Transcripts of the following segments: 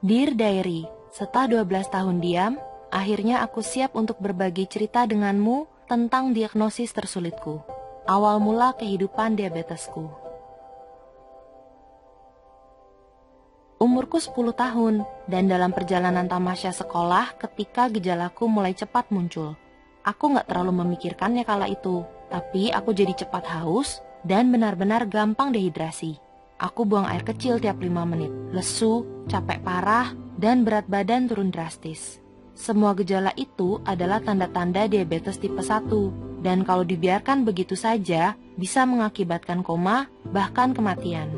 Dear Diary, setelah 12 tahun diam, akhirnya aku siap untuk berbagi cerita denganmu tentang diagnosis tersulitku. Awal mula kehidupan diabetesku. Umurku 10 tahun, dan dalam perjalanan tamasya sekolah ketika gejalaku mulai cepat muncul. Aku gak terlalu memikirkannya kala itu, tapi aku jadi cepat haus dan benar-benar gampang dehidrasi. Aku buang air kecil tiap 5 menit, lesu, capek parah, dan berat badan turun drastis. Semua gejala itu adalah tanda-tanda diabetes tipe 1, dan kalau dibiarkan begitu saja, bisa mengakibatkan koma, bahkan kematian.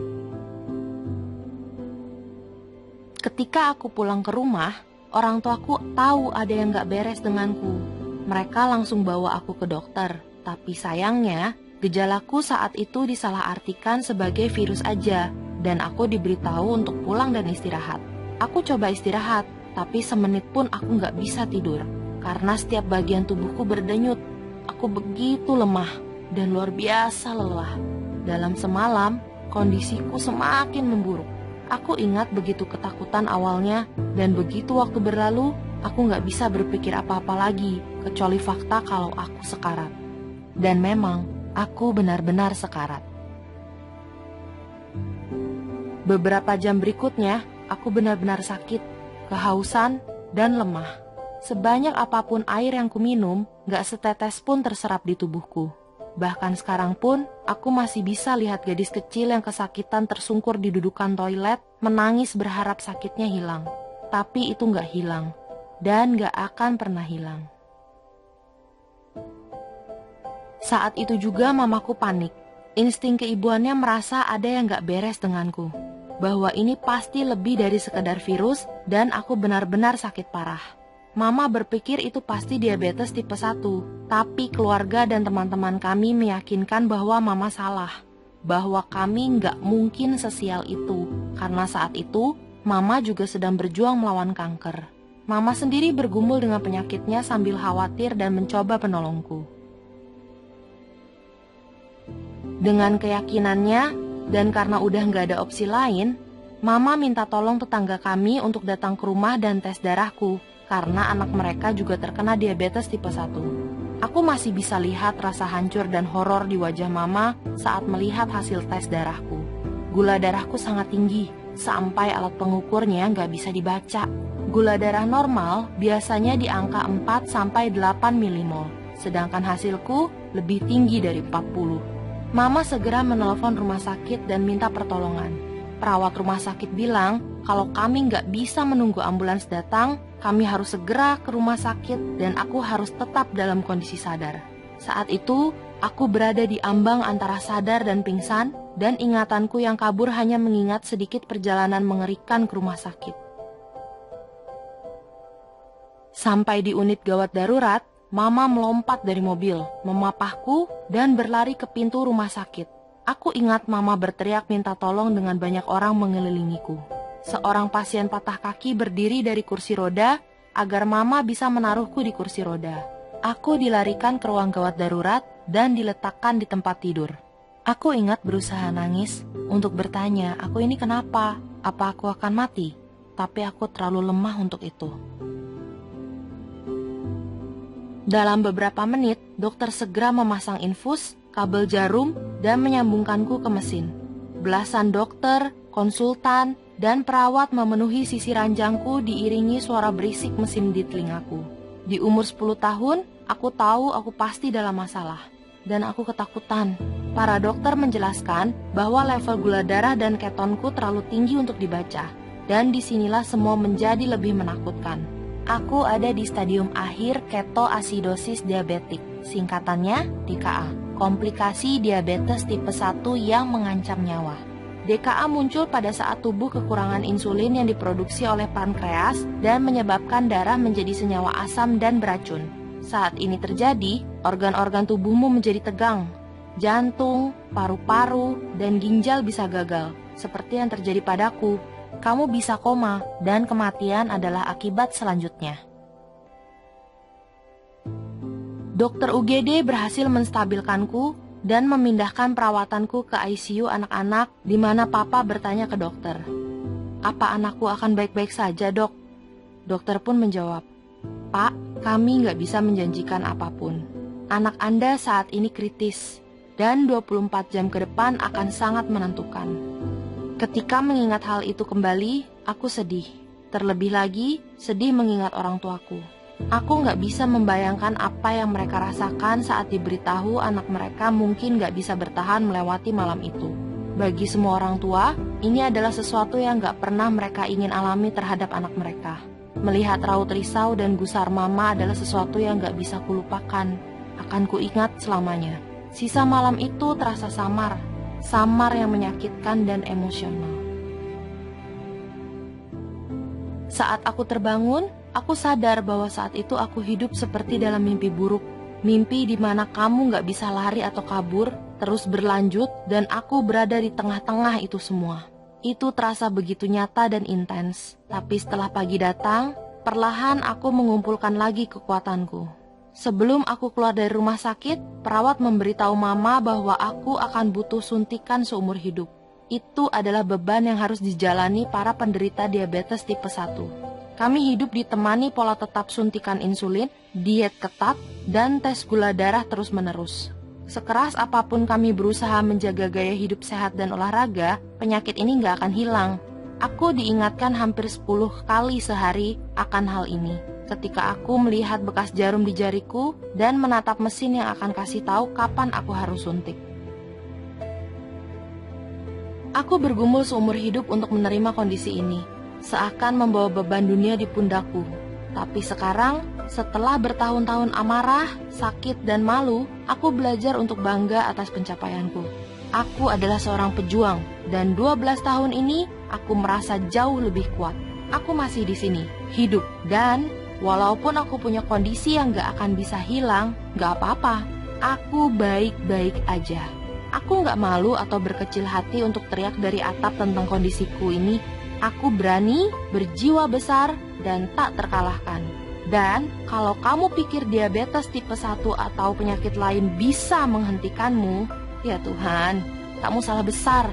Ketika aku pulang ke rumah, orang tuaku tahu ada yang gak beres denganku. Mereka langsung bawa aku ke dokter, tapi sayangnya, gejalaku saat itu disalahartikan sebagai virus aja, dan aku diberitahu untuk pulang dan istirahat. Aku coba istirahat, tapi semenit pun aku gak bisa tidur, karena setiap bagian tubuhku berdenyut. Aku begitu lemah, dan luar biasa lelah. Dalam semalam, kondisiku semakin memburuk. Aku ingat begitu ketakutan awalnya, dan begitu waktu berlalu, aku gak bisa berpikir apa-apa lagi, kecuali fakta kalau aku sekarat. Dan memang, aku benar-benar sekarat. Beberapa jam berikutnya, aku benar-benar sakit, kehausan, dan lemah. Sebanyak apapun air yang kuminum, gak setetes pun terserap di tubuhku. Bahkan sekarang pun, aku masih bisa lihat gadis kecil yang kesakitan tersungkur di dudukan toilet, menangis berharap sakitnya hilang. Tapi itu gak hilang, dan gak akan pernah hilang. Saat itu juga mamaku panik. Insting keibuannya merasa ada yang gak beres denganku. Bahwa ini pasti lebih dari sekedar virus dan aku benar-benar sakit parah. Mama berpikir itu pasti diabetes tipe 1. Tapi keluarga dan teman-teman kami meyakinkan bahwa mama salah. Bahwa kami gak mungkin sesial itu. Karena saat itu, mama juga sedang berjuang melawan kanker. Mama sendiri bergumul dengan penyakitnya sambil khawatir dan mencoba menolongku. Dengan keyakinannya, dan karena udah gak ada opsi lain, Mama minta tolong tetangga kami untuk datang ke rumah dan tes darahku, karena anak mereka juga terkena diabetes tipe 1. Aku masih bisa lihat rasa hancur dan horor di wajah Mama saat melihat hasil tes darahku. Gula darahku sangat tinggi, sampai alat pengukurnya gak bisa dibaca. Gula darah normal biasanya di angka 4-8 milimol, sedangkan hasilku lebih tinggi dari 40. Mama segera menelepon rumah sakit dan minta pertolongan. Perawat rumah sakit bilang kalau kami nggak bisa menunggu ambulans datang, kami harus segera ke rumah sakit dan aku harus tetap dalam kondisi sadar. Saat itu, aku berada di ambang antara sadar dan pingsan, dan ingatanku yang kabur hanya mengingat sedikit perjalanan mengerikan ke rumah sakit. Sampai di unit gawat darurat, Mama melompat dari mobil, memapahku, dan berlari ke pintu rumah sakit. Aku ingat Mama berteriak minta tolong dengan banyak orang mengelilingiku. Seorang pasien patah kaki berdiri dari kursi roda agar Mama bisa menaruhku di kursi roda. Aku dilarikan ke ruang gawat darurat dan diletakkan di tempat tidur. Aku ingat berusaha nangis untuk bertanya, aku ini kenapa? Apa aku akan mati? Tapi aku terlalu lemah untuk itu. Dalam beberapa menit, dokter segera memasang infus, kabel jarum, dan menyambungkanku ke mesin. Belasan dokter, konsultan, dan perawat memenuhi sisi ranjangku diiringi suara berisik mesin di telingaku. Di umur 10 tahun, aku tahu aku pasti dalam masalah. Dan aku ketakutan. Para dokter menjelaskan bahwa level gula darah dan ketonku terlalu tinggi untuk dibaca. Dan disinilah semua menjadi lebih menakutkan. Aku ada di stadium akhir ketoasidosis diabetik, singkatannya DKA, komplikasi diabetes tipe 1 yang mengancam nyawa. DKA muncul pada saat tubuh kekurangan insulin yang diproduksi oleh pankreas dan menyebabkan darah menjadi senyawa asam dan beracun. Saat ini terjadi, organ-organ tubuhmu menjadi tegang. Jantung, paru-paru, dan ginjal bisa gagal, seperti yang terjadi padaku. Kamu bisa koma, dan kematian adalah akibat selanjutnya. Dokter UGD berhasil menstabilkanku dan memindahkan perawatanku ke ICU anak-anak di mana papa bertanya ke dokter, "Apa anakku akan baik-baik saja, Dok?" Dokter pun menjawab, "Pak, kami nggak bisa menjanjikan apapun. Anak Anda saat ini kritis, dan 24 jam ke depan akan sangat menentukan." Ketika mengingat hal itu kembali, aku sedih. Terlebih lagi, sedih mengingat orang tuaku. Aku nggak bisa membayangkan apa yang mereka rasakan saat diberitahu anak mereka mungkin nggak bisa bertahan melewati malam itu. Bagi semua orang tua, ini adalah sesuatu yang nggak pernah mereka ingin alami terhadap anak mereka. Melihat raut risau dan gusar mama adalah sesuatu yang nggak bisa kulupakan. Akan kuingat selamanya. Sisa malam itu terasa samar yang menyakitkan dan emosional. Saat aku terbangun, aku sadar bahwa saat itu aku hidup seperti dalam mimpi buruk. Mimpi di mana kamu gak bisa lari atau kabur, terus berlanjut, dan aku berada di tengah-tengah itu semua. Itu terasa begitu nyata dan intens. Tapi setelah pagi datang, perlahan aku mengumpulkan lagi kekuatanku. Sebelum aku keluar dari rumah sakit, perawat memberitahu mama bahwa aku akan butuh suntikan seumur hidup. Itu adalah beban yang harus dijalani para penderita diabetes tipe 1. Kami hidup ditemani pola tetap suntikan insulin, diet ketat, dan tes gula darah terus-menerus. Sekeras apapun kami berusaha menjaga gaya hidup sehat dan olahraga, penyakit ini nggak akan hilang. Aku diingatkan hampir 10 kali sehari akan hal ini. Ketika aku melihat bekas jarum di jariku dan menatap mesin yang akan kasih tahu kapan aku harus suntik. Aku bergumul seumur hidup untuk menerima kondisi ini, seakan membawa beban dunia di pundakku. Tapi sekarang, setelah bertahun-tahun amarah, sakit, dan malu, aku belajar untuk bangga atas pencapaianku. Aku adalah seorang pejuang, dan 12 tahun ini aku merasa jauh lebih kuat. Aku masih di sini, hidup, dan walaupun aku punya kondisi yang gak akan bisa hilang, gak apa-apa. Aku baik-baik aja. Aku gak malu atau berkecil hati untuk teriak dari atap tentang kondisiku ini. Aku berani, berjiwa besar, dan tak terkalahkan. Dan kalau kamu pikir diabetes tipe 1 atau penyakit lain bisa menghentikanmu, ya Tuhan, kamu salah besar.